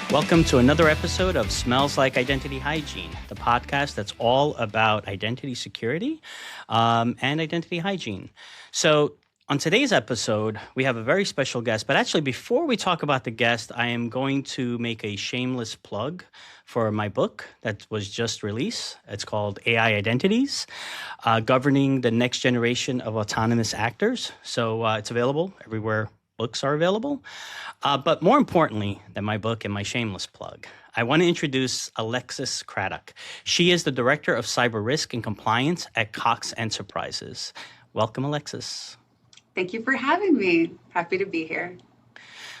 Welcome to another episode of Smells Like Identity Hygiene, the podcast that's all about identity security and identity hygiene. So, on today's episode, we have a very special guest. But actually, before we talk about the guest, I am going to make a shameless plug for my book that was just released. It's called AI Identities, Governing the Next Generation of Autonomous Actors. So it's available everywhere books are available. But more importantly than my book and my shameless plug, I want to introduce Alexis Craddock. She is the Director of Cyber Risk and Compliance at Cox Enterprises. Welcome, Alexis. Thank you for having me. Happy to be here.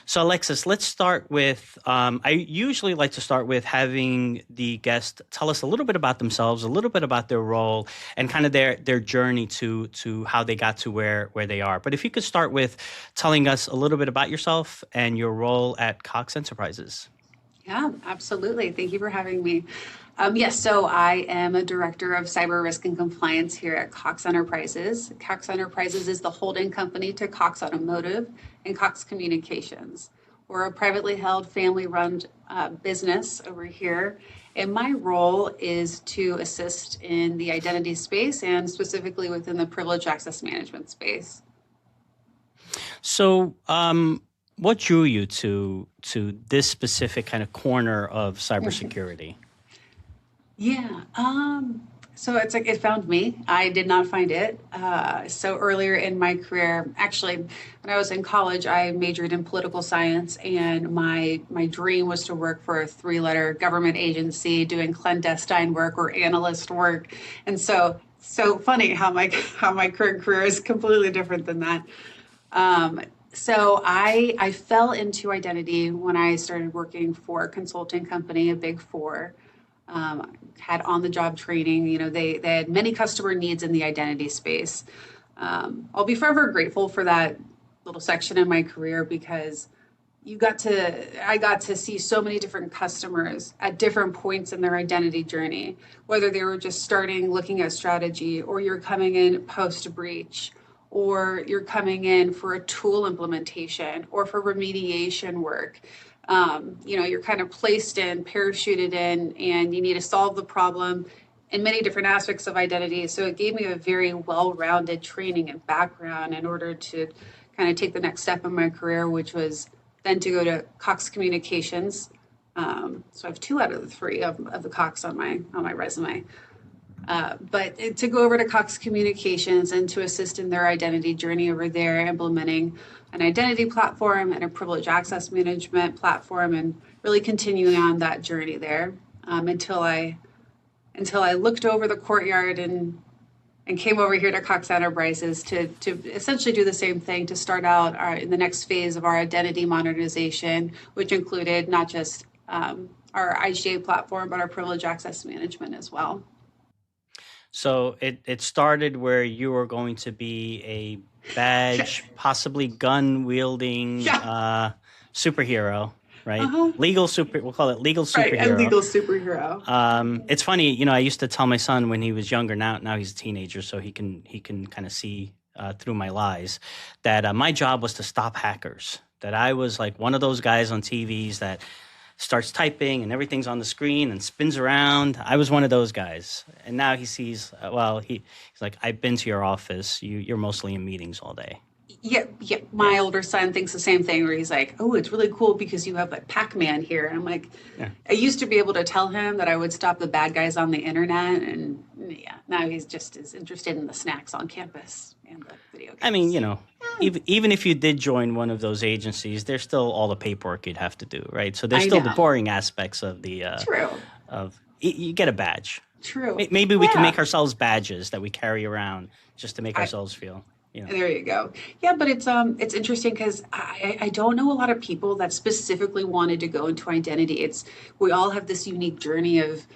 So, Alexis, let's start with, I usually like to start with having the guest tell us a little bit about themselves, a little bit about their role, and kind of their journey to how they got to where they are. But if you could start with telling us a little bit about yourself and your role at Cox Enterprises. Yeah, absolutely. Thank you for having me. Yes, so I am a Director of Cyber Risk and Compliance here at Cox Enterprises. Cox Enterprises is the holding company to Cox Automotive and Cox Communications. We're a privately held, family-run business over here, and my role is to assist in the identity space and specifically within the privileged access management space. So, what drew you to this specific kind of corner of cybersecurity? Yeah. So it's like it found me. I did not find it. So earlier in my career, actually, when I was in college, I majored in political science, and my dream was to work for a 3-letter government agency doing clandestine work or analyst work. And so funny how my current career is completely different than that. So I fell into identity when I started working for a consulting company, a Big Four. Had on-the-job training. You know, they had many customer needs in the identity space. I'll be forever grateful for that little section in my career because I got to see so many different customers at different points in their identity journey, whether they were just starting looking at strategy, or you're coming in post-breach, or you're coming in for a tool implementation or for remediation work. You're kind of placed in, parachuted in, and you need to solve the problem in many different aspects of identity. So it gave me a very well-rounded training and background in order to kind of take the next step in my career, which was then to go to Cox Communications. So I have 2 out of the 3 of the Cox on my resume. But to go over to Cox Communications and to assist in their identity journey over there, implementing an identity platform and a privileged access management platform, and really continuing on that journey there until I looked over the courtyard and came over here to Cox Enterprises to essentially do the same thing, to start out in the next phase of our identity modernization, which included not just our IGA platform, but our privileged access management as well. So it started where you were going to be a badge, possibly gun-wielding superhero, right? We'll call it legal superhero. Right, a legal superhero. It's funny, I used to tell my son when he was younger, now he's a teenager, so he can kind of see through my lies, that my job was to stop hackers, that I was like one of those guys on TVs that starts typing and everything's on the screen and spins around. I was one of those guys. And now he sees, he's like, I've been to your office. You're mostly in meetings all day. Yeah. My older son thinks the same thing, where he's like, oh, it's really cool because you have like Pac-Man here. And I'm like, I used to be able to tell him that I would stop the bad guys on the internet. And now he's just as interested in the snacks on campus and the video games. I mean, even if you did join one of those agencies, there's still all the paperwork you'd have to do, right? So there's still the boring aspects of the True. You get a badge. True. Maybe we can make ourselves badges that we carry around just to make ourselves feel. There you go. Yeah, but it's interesting because I don't know a lot of people that specifically wanted to go into identity. We all have this unique journey of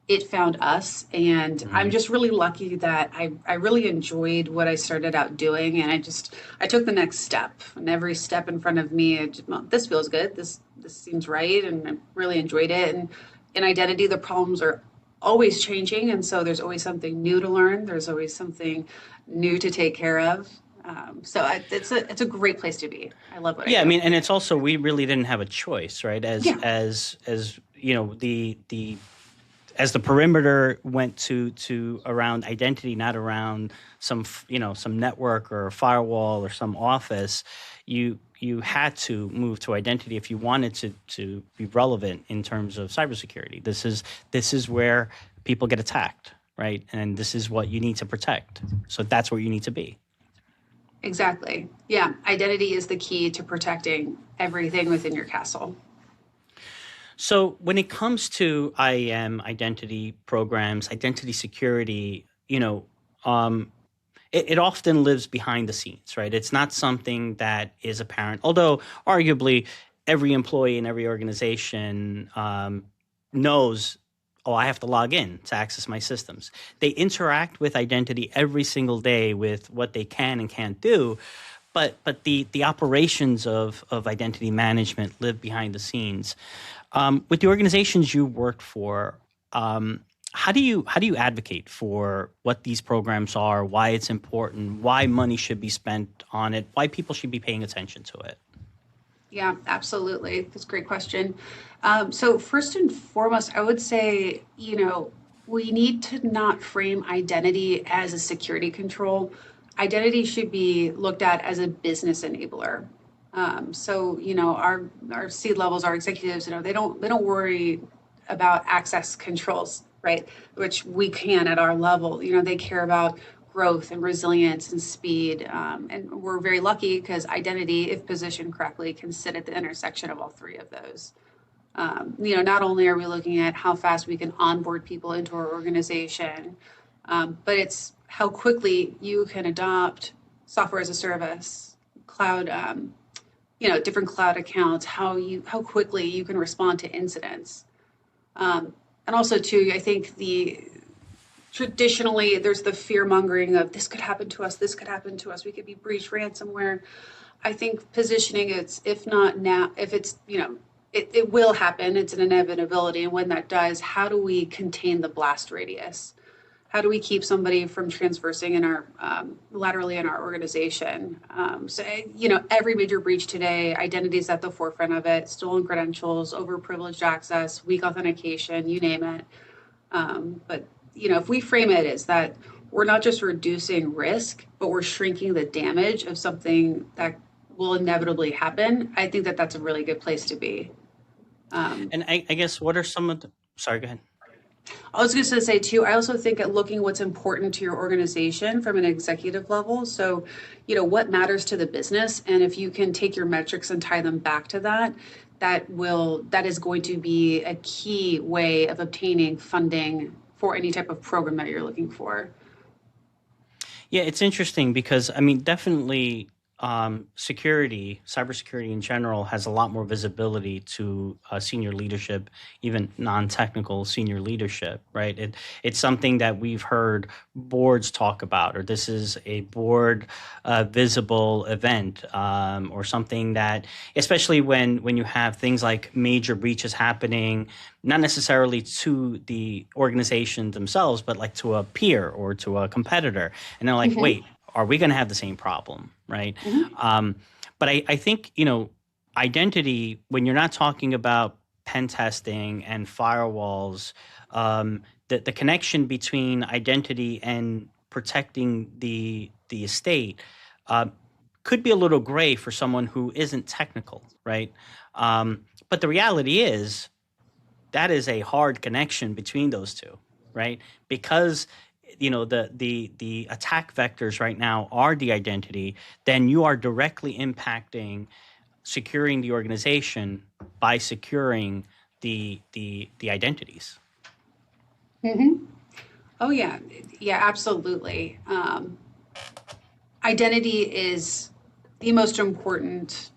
it found us, and I'm just really lucky that I really enjoyed what I started out doing, and I took the next step, and every step in front of me, this feels good, this seems right, and I really enjoyed it. And in identity, the problems are always changing, and so there's always something new to learn. There's always something new to take care of. It's a great place to be. I love what I Yeah, I do. mean, and it's also we really didn't have a choice, right? Yeah. As you know, the as the perimeter went to around identity, not around some network or firewall or some office, you had to move to identity if you wanted to be relevant in terms of cybersecurity. This is where people get attacked, right? And this is what you need to protect. So that's where you need to be. Exactly. Yeah. Identity is the key to protecting everything within your castle. So when it comes to IAM, identity programs, identity security, um, it often lives behind the scenes, right? It's not something that is apparent, although arguably every employee in every organization knows, oh, I have to log in to access my systems. They interact with identity every single day with what they can and can't do, but the operations of identity management live behind the scenes. With the organizations you worked for, how do you advocate for what these programs are, why it's important, why money should be spent on it, why people should be paying attention to it? Yeah, absolutely. That's a great question. So first and foremost, I would say, we need to not frame identity as a security control. Identity should be looked at as a business enabler. Our C levels, our executives, they don't worry about access controls, right? Which we can at our level. They care about growth and resilience and speed. And we're very lucky because identity, if positioned correctly, can sit at the intersection of all three of those. Not only are we looking at how fast we can onboard people into our organization, but it's how quickly you can adopt software as a service, cloud, different cloud accounts, how quickly you can respond to incidents. And also too, I think the traditionally there's the fear mongering of this could happen to us, this could happen to us, we could be breached, ransomware. I think positioning it's if not now, if it's it will happen, it's an inevitability, and when that does, how do we contain the blast radius? How do we keep somebody from transversing in our laterally in our organization? Every major breach today, identity is at the forefront of it. Stolen credentials, overprivileged access, weak authentication, you name it. But if we frame it as that we're not just reducing risk, but we're shrinking the damage of something that will inevitably happen, I think that that's a really good place to be. Um, And I guess what are some of the, sorry, go ahead. I was just going to say too, I also think at looking what's important to your organization from an executive level. So, what matters to the business, and if you can take your metrics and tie them back to that, that is going to be a key way of obtaining funding for any type of program that you're looking for. Yeah, it's interesting because I mean, definitely, cybersecurity in general, has a lot more visibility to senior leadership, even non-technical senior leadership, right? It's something that we've heard boards talk about, or this is a board visible event, or something that, especially when you have things like major breaches happening, not necessarily to the organization themselves, but like to a peer or to a competitor. And they're like, Mm-hmm. wait, are we going to have the same problem? Right. Mm-hmm. But I think, identity, when you're not talking about pen testing and firewalls, the connection between identity and protecting the estate uh, could be a little gray for someone who isn't technical. Right. But the reality is, that is a hard connection between those two, right? Because the attack vectors right now are the identity, then you are directly impacting securing the organization by securing the identities. Mm-hmm. Oh yeah, yeah, absolutely. Identity is the most important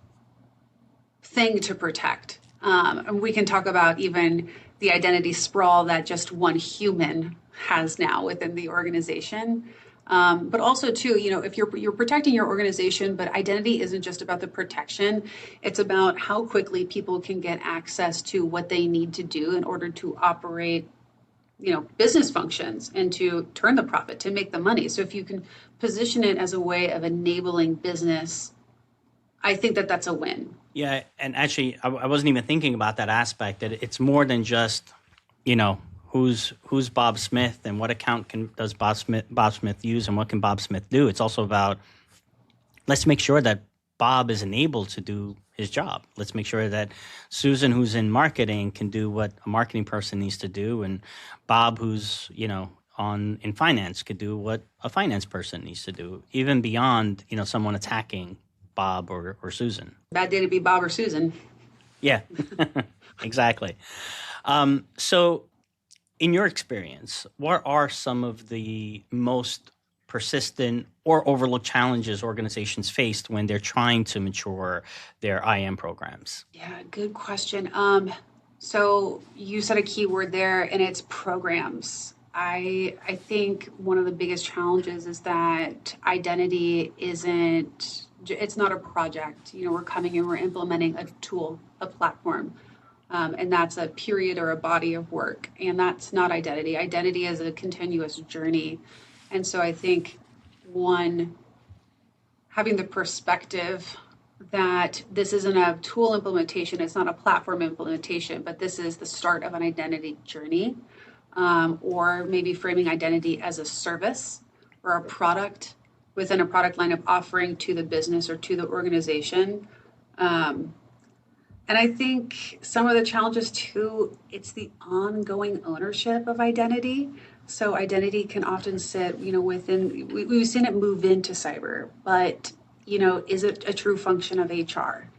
thing to protect. And we can talk about even the identity sprawl that just one human has now within the organization. But also too, if you're protecting your organization, but identity isn't just about the protection, it's about how quickly people can get access to what they need to do in order to operate business functions and to turn the profit, to make the money. So if you can position it as a way of enabling business, I think that that's a win. Yeah, and actually, I wasn't even thinking about that aspect. That it's more than just, you know, who's Bob Smith and what account does Bob Smith use and what can Bob Smith do. It's also about, let's make sure that Bob is enabled to do his job. Let's make sure that Susan, who's in marketing, can do what a marketing person needs to do, and Bob, who's on in finance, could do what a finance person needs to do, even beyond someone attacking Bob or Susan. Bad day to be Bob or Susan. Yeah, exactly. So, in your experience, what are some of the most persistent or overlooked challenges organizations faced when they're trying to mature their IM programs? Yeah, good question. So you said a key word there, and it's programs. I think one of the biggest challenges is that identity it's not a project. We're coming and we're implementing a tool, a platform, and that's a period or a body of work, and that's not identity. Identity is a continuous journey. And so I think one, having the perspective that this isn't a tool implementation, it's not a platform implementation, but this is the start of an identity journey, or maybe framing identity as a service or a product within a product line of offering to the business or to the organization. And I think some of the challenges too, it's the ongoing ownership of identity. So identity can often sit, we've seen it move into cyber, but, is it a true function of HR?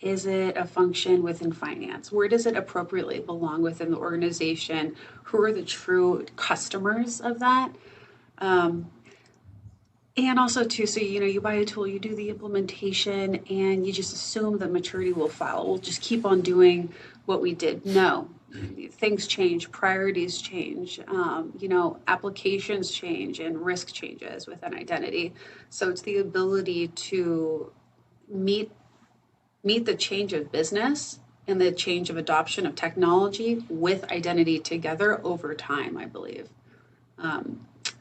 Is it a function within finance? Where does it appropriately belong within the organization? Who are the true customers of that? And also too, so you buy a tool, you do the implementation, and you just assume that maturity will follow. We'll just keep on doing what we did. No, things change, priorities change, applications change, and risk changes within identity. So it's the ability to meet the change of business and the change of adoption of technology with identity together over time, I believe.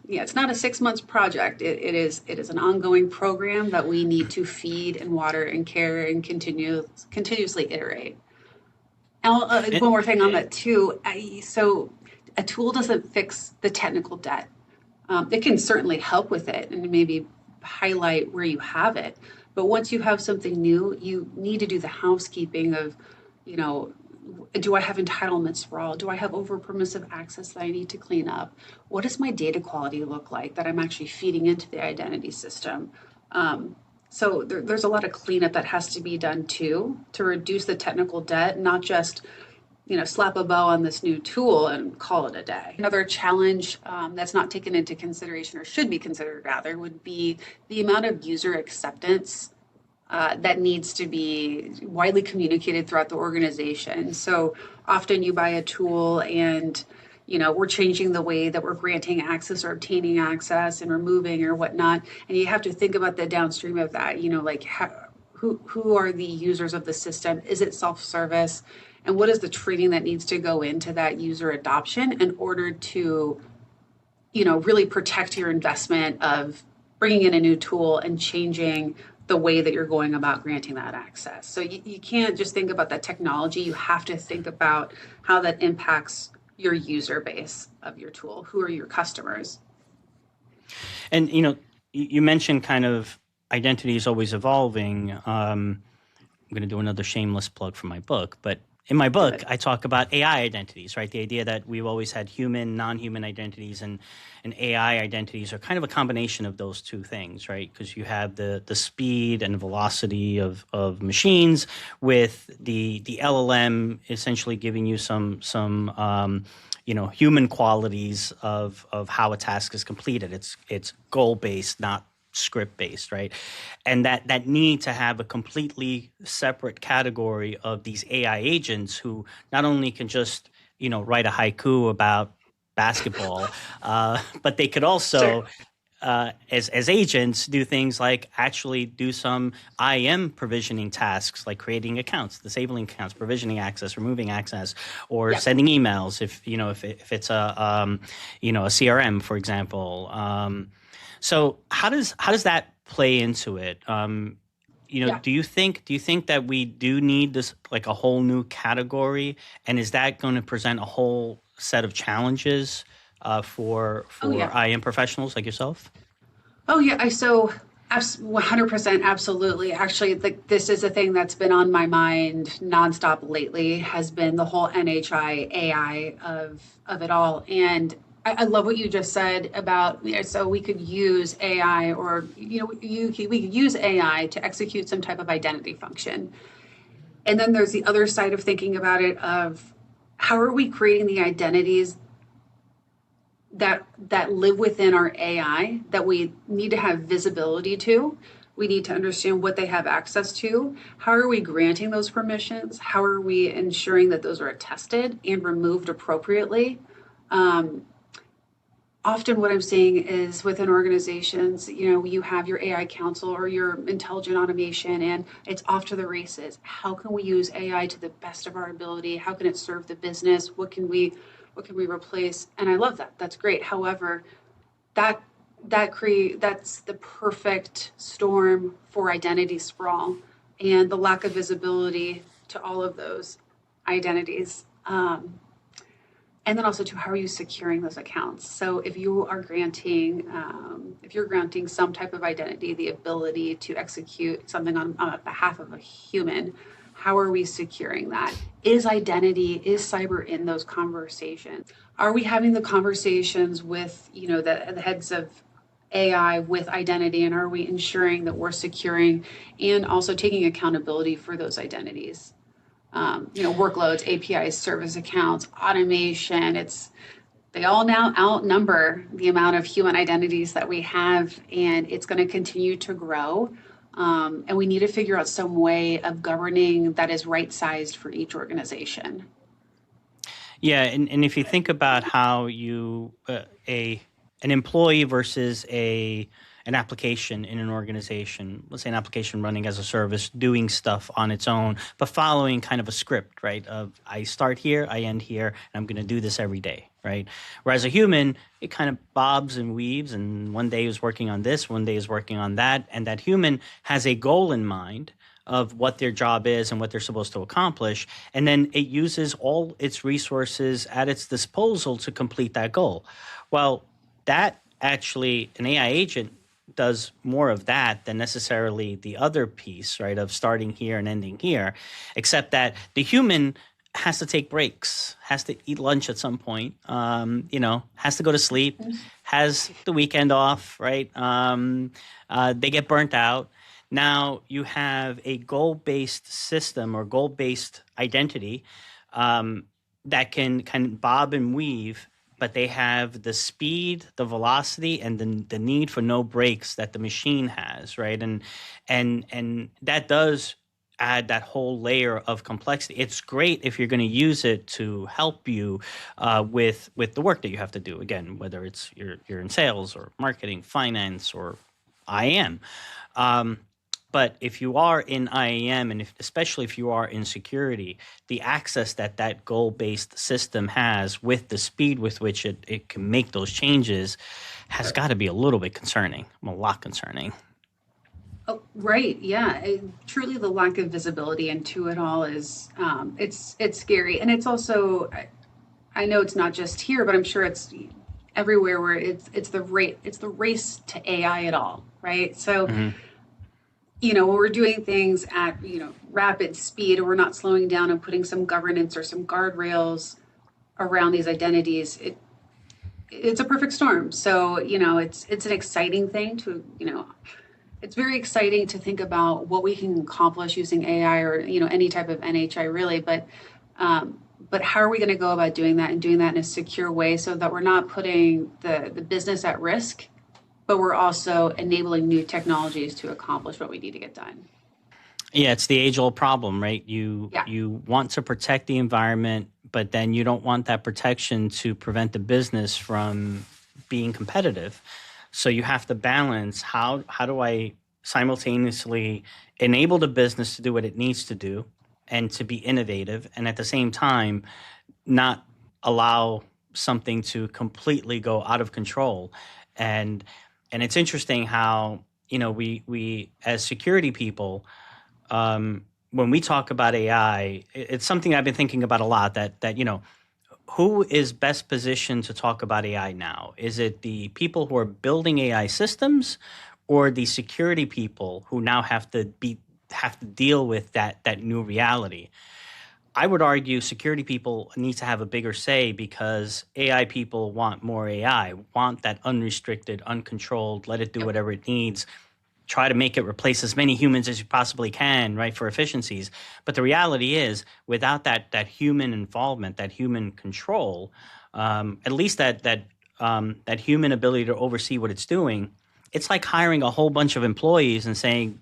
It's not a 6 months project. It is an ongoing program that we need to feed and water and care and continuously iterate. And one more thing on that too. So a tool doesn't fix the technical debt. It can certainly help with it and maybe highlight where you have it. But once you have something new, you need to do the housekeeping of, do I have entitlements sprawl? Do I have over permissive access that I need to clean up? What does my data quality look like that I'm actually feeding into the identity system? So there's a lot of cleanup that has to be done too to reduce the technical debt, not just slap a bow on this new tool and call it a day. Another challenge that's not taken into consideration, or should be considered rather, would be the amount of user acceptance that needs to be widely communicated throughout the organization. So often you buy a tool and, we're changing the way that we're granting access or obtaining access and removing or whatnot. And you have to think about the downstream of that, who are the users of the system? Is it self-service? And what is the training that needs to go into that user adoption in order to, really protect your investment of bringing in a new tool and changing the way that you're going about granting that access. So you can't just think about that technology. You have to think about how that impacts your user base of your tool. Who are your customers? And, you mentioned kind of identity is always evolving. I'm going to do another shameless plug for my book, but in my book, I talk about AI identities, right? The idea that we've always had human, non-human identities, and AI identities are kind of a combination of those two things, right? Because you have the speed and velocity of machines, with the LLM essentially giving you some human qualities of how a task is completed. It's goal-based, not script-based, right? And that need to have a completely separate category of these AI agents who not only can just, write a haiku about basketball, but they could also as agents, do things like actually do some IAM provisioning tasks, like creating accounts, disabling accounts, provisioning access, removing access, or Yep. sending emails. If it's a CRM, for example. So how does that play into it? Yeah. Do you think that we do need this, like, a whole new category, and is that going to present a whole set of challenges for Oh yeah. IM professionals like yourself? Oh yeah. 100% absolutely. Actually, this is a thing that's been on my mind nonstop lately. Has been the whole NHI AI of it all, and I love what you just said about, so we could use AI, or we could use AI to execute some type of identity function. And then there's the other side of thinking about it of how are we creating the identities that live within our AI that we need to have visibility to. We need to understand what they have access to. How are we granting those permissions? How are we ensuring that those are attested and removed appropriately? Um, Often what I'm seeing is within organizations, you have your AI council or your intelligent automation, and it's off to the races. How can we use AI to the best of our ability? How can it serve the business? What can we replace? And I love that. That's great. However, that that's the perfect storm for identity sprawl and the lack of visibility to all of those identities. And then also to how are you securing those accounts? So if you're granting some type of identity, the ability to execute something on behalf of a human, how are we securing that? Is cyber in those conversations? Are we having the conversations with, the heads of AI with identity, and are we ensuring that we're securing and also taking accountability for those identities? Workloads, APIs, service accounts, automation. They all now outnumber the amount of human identities that we have, and it's going to continue to grow. And we need to figure out some way of governing that is right sized for each organization. Yeah, and if you think about how an employee versus an application in an organization, let's say an application running as a service, doing stuff on its own, but following kind of a script, right? Of I start here, I end here, and I'm going to do this every day, right? Whereas a human, it kind of bobs and weaves, and one day is working on this, one day is working on that, and that human has a goal in mind of what their job is and what they're supposed to accomplish. And then it uses all its resources at its disposal to complete that goal. Well, that actually, an AI agent does more of that than necessarily the other piece, right, of starting here and ending here, except that the human has to take breaks, has to eat lunch at some point, has to go to sleep, has the weekend off, right? They get burnt out. Now you have a goal-based system or goal-based identity that can bob and weave, but they have the speed, the velocity, and the need for no breaks that the machine has, right? And that does add that whole layer of complexity. It's great if you're going to use it to help you with the work that you have to do. Again, whether it's you're in sales or marketing, finance, or IAM. But if you are in IAM, and especially if you are in security, the access that goal-based system has with the speed with which it can make those changes has got to be a little bit concerning, a lot concerning. Oh, right. Yeah. Truly, the lack of visibility into it all is it's scary, and it's also I know it's not just here, but I'm sure it's everywhere where it's the race to AI at all, right? So Hmm. when we're doing things at rapid speed, or we're not slowing down and putting some governance or some guardrails around these identities, it's a perfect storm. So it's an exciting thing to it's very exciting to think about what we can accomplish using AI, or any type of NHI really, but how are we going to go about doing that, and doing that in a secure way so that we're not putting the business at risk, but we're also enabling new technologies to accomplish what we need to get done. Yeah, it's the age-old problem, right? You Yeah. you want to protect the environment, but then you don't want that protection to prevent the business from being competitive. So you have to balance how do I simultaneously enable the business to do what it needs to do and to be innovative, and at the same time not allow something to completely go out of control. And it's interesting how, we as security people, when we talk about AI, it's something I've been thinking about a lot. That who is best positioned to talk about AI now? Is it the people who are building AI systems, or the security people who now have to deal with that new reality? I would argue security people need to have a bigger say, because AI people want more AI, want that unrestricted, uncontrolled, let it do Yep. whatever it needs, try to make it replace as many humans as you possibly can, right, for efficiencies. But the reality is, without that human involvement, that human control, at least that human ability to oversee what it's doing, it's like hiring a whole bunch of employees and saying,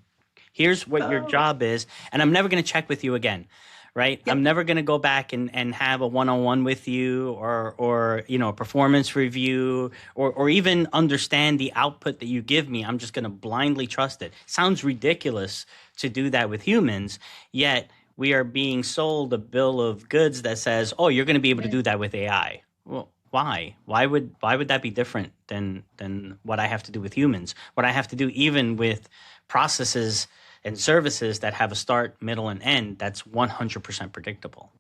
here's what your Oh, job is, and I'm never going to check with you again. Right, I'm yep. never going to go back and have a one-on-one with you, or a performance review, or even understand the output that you give me. I'm just going to blindly trust it. Sounds ridiculous to do that with humans, yet we are being sold a bill of goods that says, "Oh, you're going to be able to Yeah. do that with AI." Well, why? Why would that be different than what I have to do with humans? What I have to do even with processes and services that have a start, middle, and end, that's 100% predictable,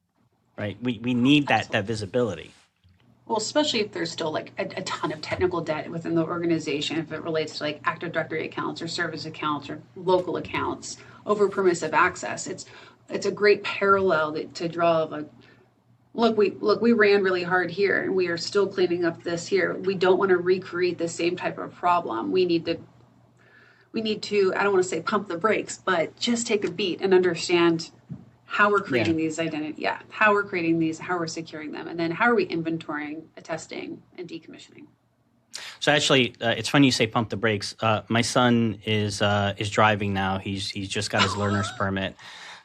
right? We need that Absolutely. visibility. Well, especially if there's still like a ton of technical debt within the organization, if it relates to like Active Directory accounts or service accounts or local accounts over permissive access. It's a great parallel to draw of a we ran really hard here and we are still cleaning up this here. We don't want to recreate the same type of problem. We need to I don't want to say pump the brakes, but just take a beat and understand how we're Yeah. creating these identity, yeah, how we're creating these, how we're securing them, and then how are we inventorying, testing, and decommissioning. So actually, it's funny you say pump the brakes. My son is driving now. He's just got his learner's permit.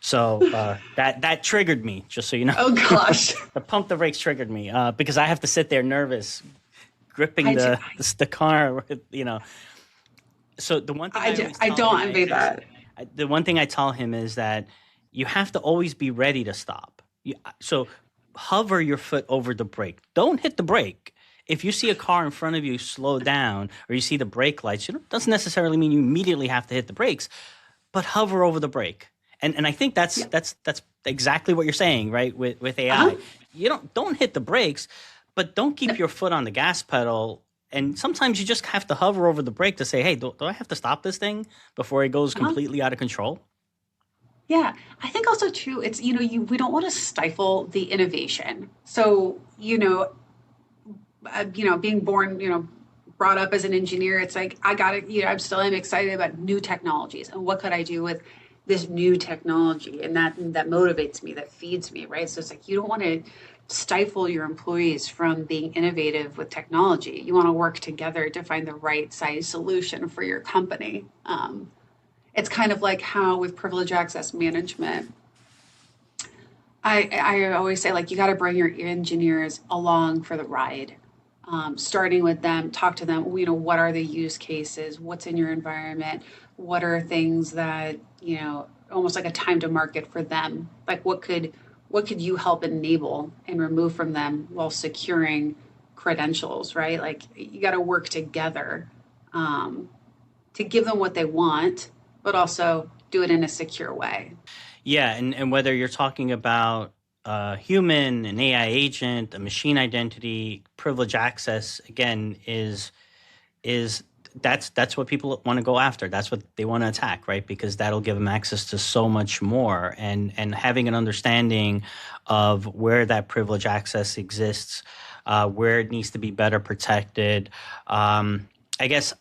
So that triggered me. Just so you know, Oh gosh. the pump the brakes triggered me, because I have to sit there nervous, gripping I do, the car. So the one thing I always I tell don't him envy is, that. the one thing I tell him is that you have to always be ready to stop. So hover your foot over the brake. Don't hit the brake. If you see a car in front of you slow down, or you see the brake lights, it doesn't necessarily mean you immediately have to hit the brakes, but hover over the brake. And I think that's Yeah. that's exactly what you're saying, right? With Uh-huh. AI, you don't hit the brakes, but don't No, keep your foot on the gas pedal. And sometimes you just have to hover over the brake to say, "Hey, do I have to stop this thing before it goes uh-huh. completely out of control?" Yeah, I think also too, it's we don't want to stifle the innovation. So being born, brought up as an engineer, it's like I got to, I'm still am excited about new technologies and what could I do with this new technology, and that motivates me, that feeds me, right? So it's like you don't want to stifle your employees from being innovative with technology. You want to work together to find the right size solution for your company. It's kind of like how with privilege access management, I always say like you got to bring your engineers along for the ride. Starting with them, talk to them. What are the use cases? What's in your environment? What are things that almost like a time to market for them? Like what could you help enable and remove from them while securing credentials? Right? Like you got to work together um, to give them what they want, but also do it in a secure way. Yeah, and whether you're talking about a human, an AI agent, a machine identity, privilege access, again, is that's what people want to go after. That's what they want to attack, right? Because that'll give them access to so much more, and having an understanding of where that privilege access exists, where it needs to be better protected. I guess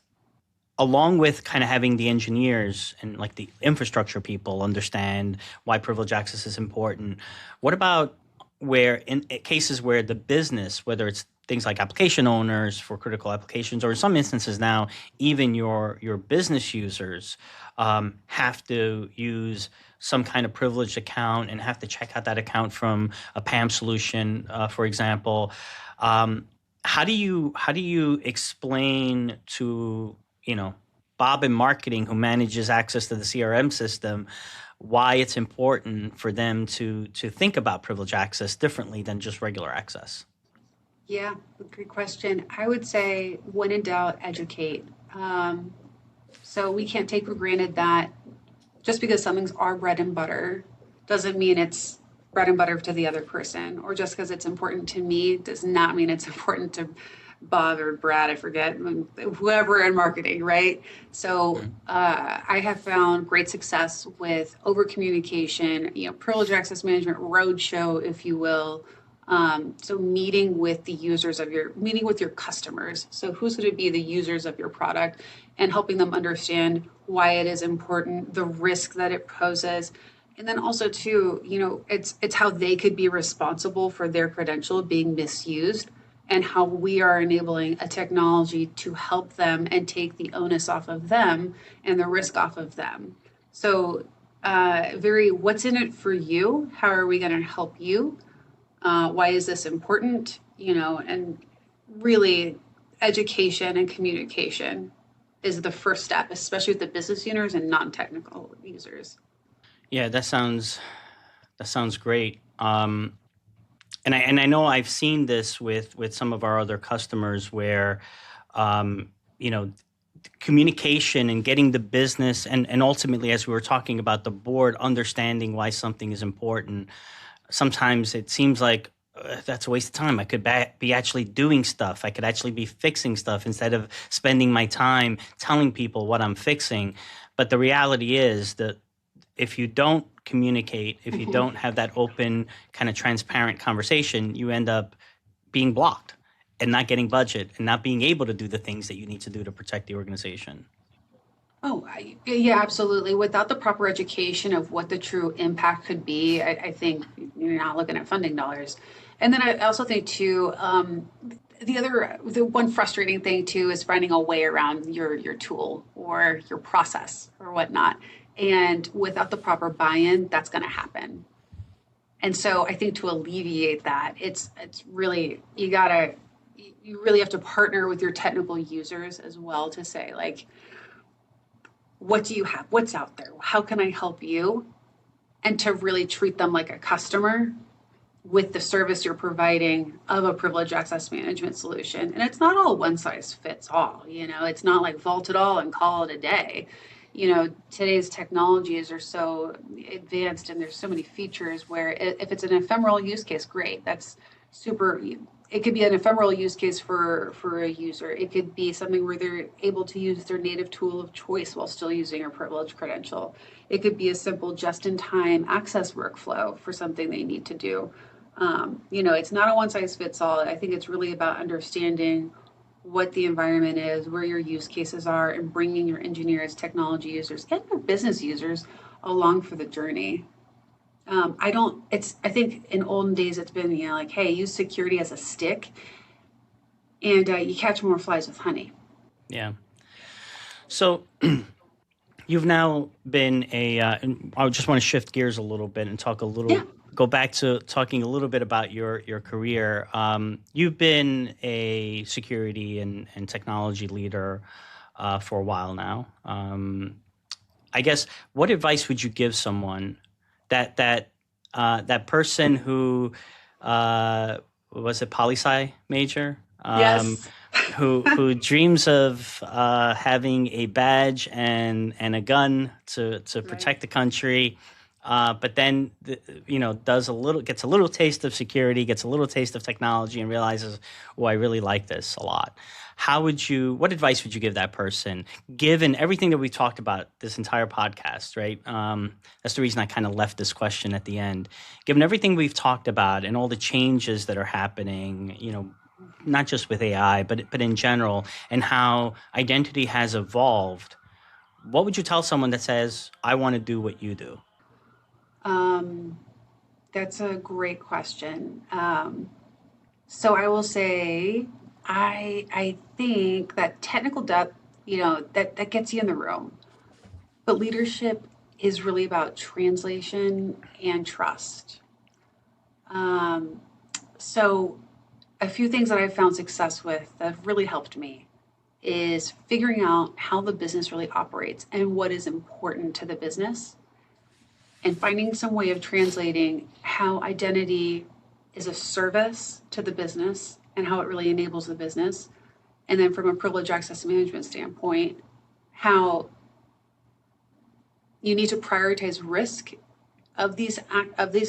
along with kind of having the engineers and like the infrastructure people understand why privilege access is important. What about where in cases where the business, whether it's things like application owners for critical applications, or in some instances now even your business users, have to use some kind of privileged account and have to check out that account from a PAM solution, for example. Um, how do you explain to, you know, Bob in marketing who manages access to the CRM system why it's important for them to think about privilege access differently than just regular access? Yeah, great question. I would say, when in doubt, educate. So we can't take for granted that just because something's our bread and butter doesn't mean it's bread and butter to the other person. Or just because it's important to me does not mean it's important to Bob or Brad, I forget, whoever in marketing, right? So Mhm. I have found great success with over communication, privilege access management roadshow, if you will. So meeting with your customers. So who's going to be the users of your product, and helping them understand why it is important, the risk that it poses. And then also too, it's how they could be responsible for their credential being misused, and how we are enabling a technology to help them and take the onus off of them and the risk off of them. So very, what's in it for you? How are we going to help you? Why is this important? And really, education and communication is the first step, especially with the business users and non-technical users. Yeah, that sounds great. And I know I've seen this with some of our other customers where, um, you know, communication and getting the business and ultimately, as we were talking about the board, understanding why something is important. Sometimes it seems like that's a waste of time. I could be actually doing stuff. I could actually be fixing stuff instead of spending my time telling people what I'm fixing. But the reality is that if you don't communicate, if you don't have that open, kind of transparent conversation, you end up being blocked and not getting budget and not being able to do the things that you need to do to protect the organization. Yeah, absolutely. Without the proper education of what the true impact could be, I think you're not looking at funding dollars. And then I also think too, the one frustrating thing too is finding a way around your tool or your process or whatnot. And without the proper buy-in, that's going to happen. And so I think to alleviate that, it's really, you really have to partner with your technical users as well to say, like, what do you have? What's out there? How can I help you? And to really treat them like a customer with the service you're providing of a privilege access management solution. And it's not all one size fits all. It's not like vault it all and call it a day. Today's technologies are so advanced, and there's so many features where if it's an ephemeral use case, great. That's super. It could be an ephemeral use case for a user. It could be something where they're able to use their native tool of choice while still using a privileged credential. It could be a simple just-in-time access workflow for something they need to do. It's not a one size fits all. I think it's really about understanding what the environment is, where your use cases are, and bringing your engineers, technology users, and your business users along for the journey. I think in olden days it's been, like, hey, use security as a stick, and you catch more flies with honey. Yeah. So you've now been and I just want to shift gears a little bit and Yeah. go back to talking a little bit about your career. You've been a security and technology leader for a while now. I guess, what advice would you give someone that person who uh, was a poli sci major, Yes. who dreams of having a badge and a gun to Right. protect the country, but then does a little gets a little taste of security, gets a little taste of technology, and realizes, oh, I really like this a lot. What advice would you give that person, given everything that we talked about this entire podcast, right? That's the reason I kind of left this question at the end. Given everything we've talked about and all the changes that are happening, not just with AI, but in general, and how identity has evolved, what would you tell someone that says, I want to do what you do? Um, that's a great question. So I will say, I think that technical depth, that gets you in the room. But leadership is really about translation and trust. Um, so a few things that I've found success with that have really helped me is figuring out how the business really operates and what is important to the business, and finding some way of translating how identity is a service to the business and how it really enables the business. And then from a privilege access management standpoint, how you need to prioritize risk of these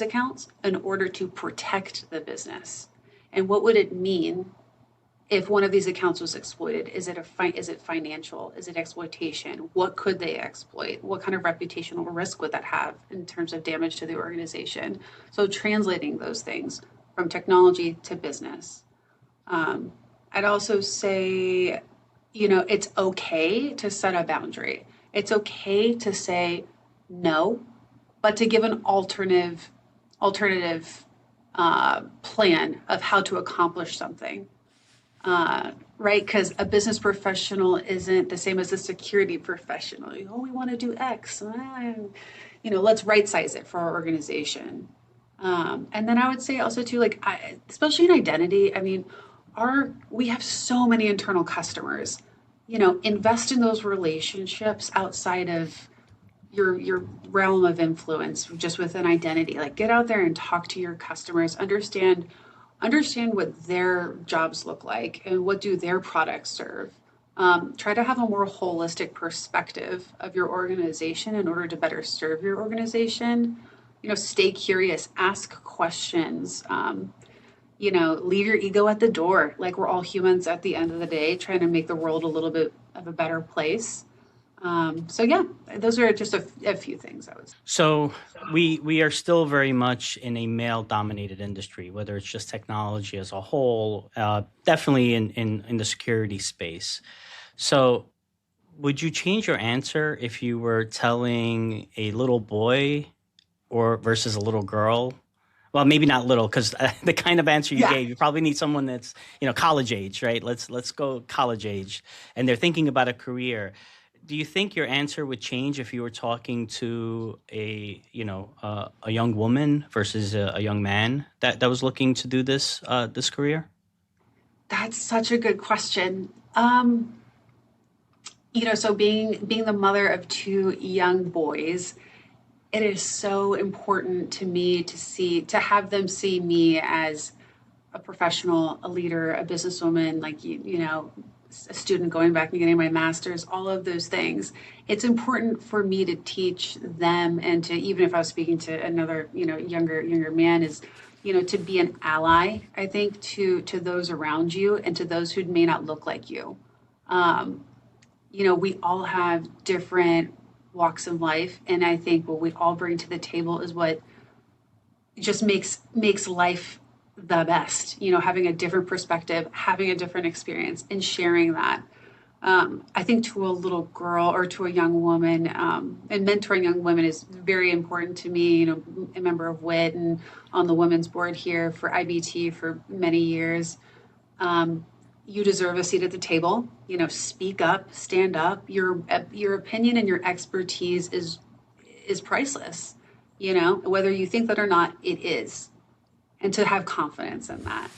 accounts in order to protect the business. And what would it mean if one of these accounts was exploited? Is it financial? Is it exploitation? What could they exploit? What kind of reputational risk would that have in terms of damage to the organization? So translating those things from technology to business. I'd also say, it's okay to set a boundary. It's okay to say no, but to give an alternative plan of how to accomplish something. Right? Because a business professional isn't the same as a security professional. We want to do X. Let's right size it for our organization. And then I would say also too, especially in identity, we have so many internal customers. Invest in those relationships outside of your realm of influence, just within identity. Like, get out there and talk to your customers, understand what their jobs look like and what do their products serve. Try to have a more holistic perspective of your organization in order to better serve your organization. Stay curious, ask questions. Leave your ego at the door. Like, we're all humans at the end of the day, trying to make the world a little bit of a better place. Those are just a few things I was. So we are still very much in a male-dominated industry, whether it's just technology as a whole, definitely in the security space. So would you change your answer if you were telling a little boy or versus a little girl? Well, maybe not little, because the kind of answer you gave, you probably need someone that's, college age, right? Let's go college age, and they're thinking about a career. Do you think your answer would change if you were talking to a young woman versus a young man that was looking to do this career? That's such a good question. So being the mother of two young boys, it is so important to me to have them see me as a professional, a leader, a businesswoman, a student going back and getting my master's, all of those things. It's important for me to teach them, and to, even if I was speaking to another, younger man, is, to be an ally, I think, to those around you and to those who may not look like you. We all have different walks of life, and I think what we all bring to the table is what just makes life the best. Having a different perspective, having a different experience, and sharing that. I think to a little girl or to a young woman, and mentoring young women is very important to me. A member of WIT and on the women's board here for IBT for many years. You deserve a seat at the table. Speak up, stand up. Your opinion and your expertise is priceless. Whether you think that or not, it is. And to have confidence in that.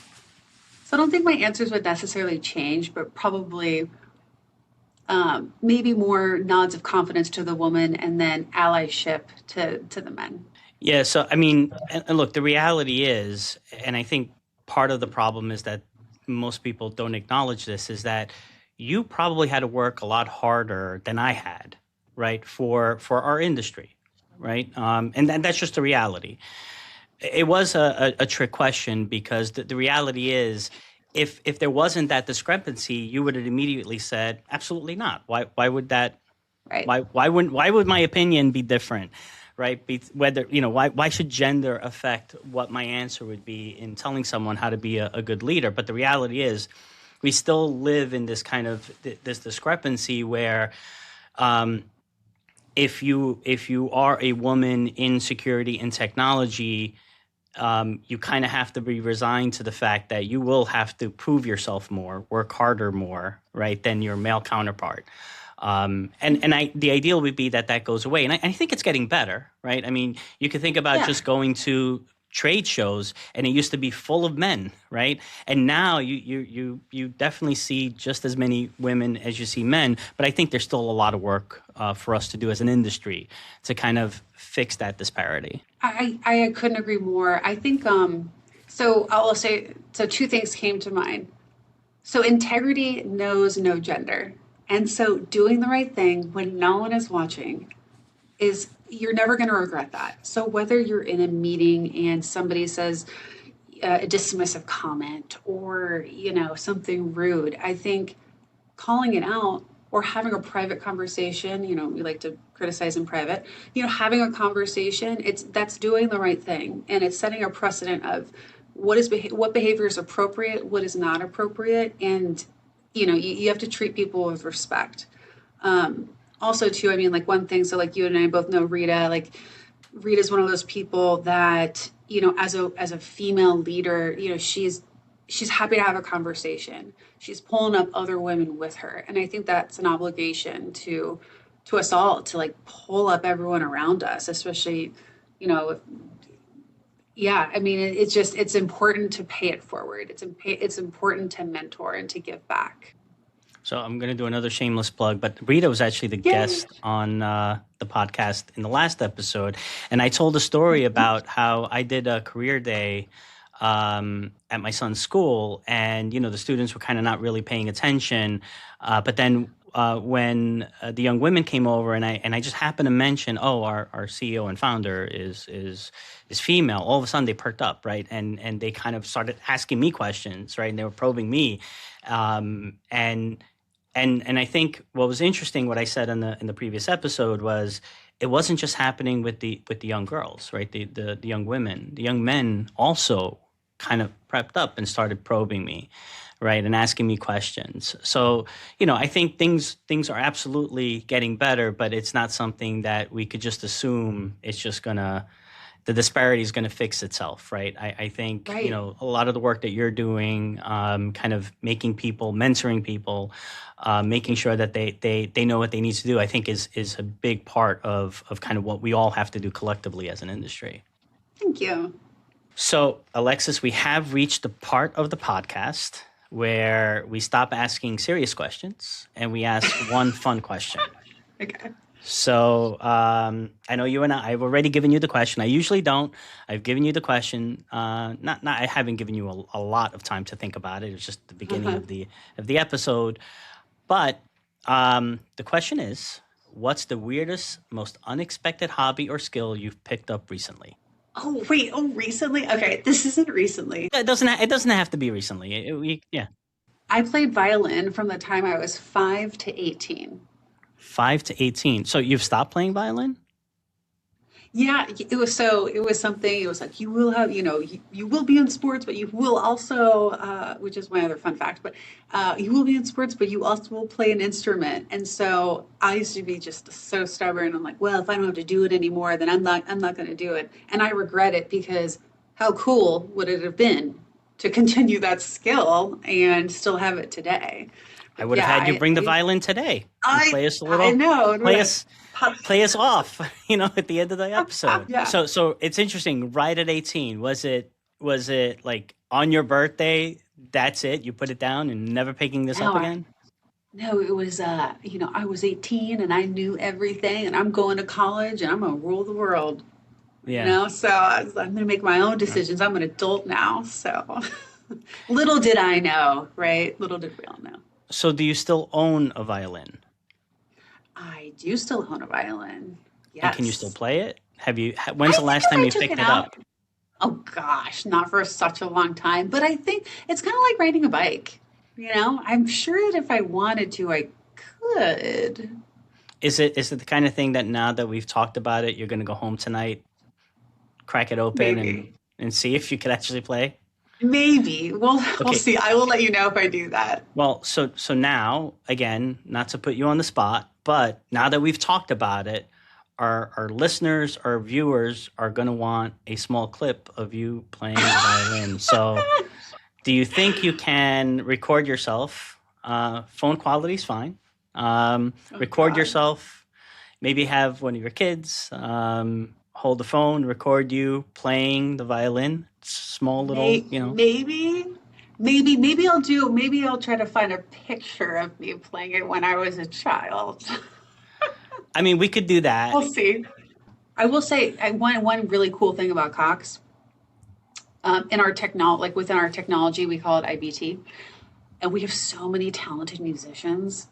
So I don't think my answers would necessarily change, but probably maybe more nods of confidence to the woman, and then allyship to the men. Yeah. So, and look, the reality is, and I think part of the problem is that most people don't acknowledge this, is that you probably had to work a lot harder than I had, right, for our industry, right? And that's just the reality. It was a trick question, because the reality is, if there wasn't that discrepancy, you would have immediately said, absolutely not. Why would that? Right. Why would my opinion be different? Right? Why should gender affect what my answer would be in telling someone how to be a good leader? But the reality is, we still live in this kind of this discrepancy where, if you are a woman in security and technology, you kind of have to be resigned to the fact that you will have to prove yourself more, work harder more, right, than your male counterpart. The ideal would be that goes away. And I think it's getting better, right? You can think about just going to trade shows, and it used to be full of men, right? And now you definitely see just as many women as you see men, but I think there's still a lot of work for us to do as an industry to kind of fix that disparity. I couldn't agree more. I think so I'll say so two things came to mind. So integrity knows no gender. And so doing the right thing when no one is watching is you're never going to regret that. So whether you're in a meeting and somebody says a dismissive comment or, something rude, I think calling it out or having a private conversation, we like to criticize in private, having a conversation, that's doing the right thing and it's setting a precedent of what behavior is appropriate, what is not appropriate, and you have to treat people with respect. Also too, I mean, like one thing, so like you and I both know Rita, like Rita's one of those people that, as a female leader, she's happy to have a conversation. She's pulling up other women with her. And I think that's an obligation to us all to like pull up everyone around us, especially, yeah, I mean, it's important to pay it forward. It's important to mentor and to give back. So I'm going to do another shameless plug, but Rita was actually the Yay. guest on the podcast in the last episode. And I told a story about how I did a career day at my son's school, and the students were kind of not really paying attention. But then when the young women came over, and I just happened to mention, oh, our CEO and founder is female. All of a sudden, they perked up, right, and they kind of started asking me questions, right, and they were probing me, and I think what was interesting, what I said in the previous episode was it wasn't just happening with the young girls, right, the young women, the young men also kind of prepped up and started probing me, right, and asking me questions. So, I think things are absolutely getting better, but it's not something that we could just assume it's just the disparity is going to fix itself, right? I think, Right. A lot of the work that you're doing, kind of making people, mentoring people, making sure that they know what they need to do, I think is a big part of kind of what we all have to do collectively as an industry. Thank you. So, Alexis, we have reached the part of the podcast where we stop asking serious questions and we ask one fun question. Okay. So I know you and I've already given you the question. I usually don't. I've given you the question. Not. I haven't given you a lot of time to think about it. It's just the beginning of the episode. But the question is, what's the weirdest, most unexpected hobby or skill you've picked up recently? Oh, wait. Oh, recently? Okay. This isn't recently. It doesn't have to be recently. Yeah. I played violin from the time I was 5 to 18. 5 to 18. So you've stopped playing violin? Yeah, it was something, it was like, you will have, you will be in sports, but you will also, which is my other fun fact, but you will be in sports, but you also will play an instrument. And so I used to be just so stubborn. I'm like, well, if I don't have to do it anymore, then I'm not going to do it. And I regret it because how cool would it have been to continue that skill and still have it today? I would have had you bring the violin today. And play us a little. I know. Play us off, at the end of the episode. Yeah. So it's interesting. Right at 18, was it like on your birthday? That's it. You put it down and never picking this up again. No, it was. I was 18 and I knew everything, and I'm going to college and I'm gonna rule the world. Yeah. So I'm gonna make my own decisions. I'm an adult now. So little did I know, right? Little did we all know. So do you still own a violin? I do still own a violin. Yes. And can you still play it? When's the last time you picked it up? Oh gosh, not for such a long time. But I think it's kind of like riding a bike. I'm sure that if I wanted to, I could. Is it the kind of thing that now that we've talked about it, you're going to go home tonight, crack it open, and see if you could actually play? Maybe. We'll see. I will let you know if I do that. Well, so now, again, not to put you on the spot, but now that we've talked about it, our listeners, our viewers are going to want a small clip of you playing the violin. So do you think you can record yourself? Phone quality is fine. Record yourself, maybe have one of your kids, hold the phone, record you playing the violin. Small little, Maybe I'll try to find a picture of me playing it when I was a child. I mean, we could do that. We'll see. I will say one really cool thing about Cox, in our within our technology, we call it IBT, and we have so many talented musicians.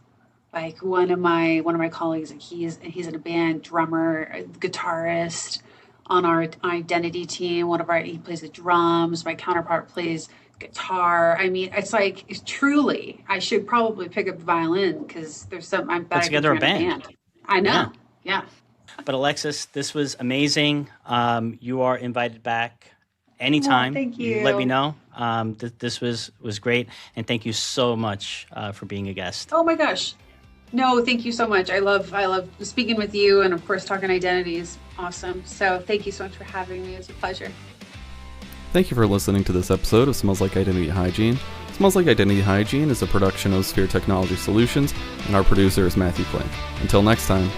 Like one of my colleagues, he's in a band, drummer, guitarist on our identity team. He plays the drums. My counterpart plays guitar. I mean, it's truly, I should probably pick up the violin because there's some, I'm Put together a band. I know. Yeah. But Alexis, this was amazing. You are invited back anytime. Thank you. You let me know. This was great. And thank you so much for being a guest. Oh my gosh. No, thank you so much. I love speaking with you, and of course talking identity is awesome. So thank you so much for having me. It's a pleasure. Thank you for listening to this episode of Smells Like Identity Hygiene. Smells Like Identity Hygiene is a production of Sphere Technology Solutions, and our producer is Matthew Flink. Until next time.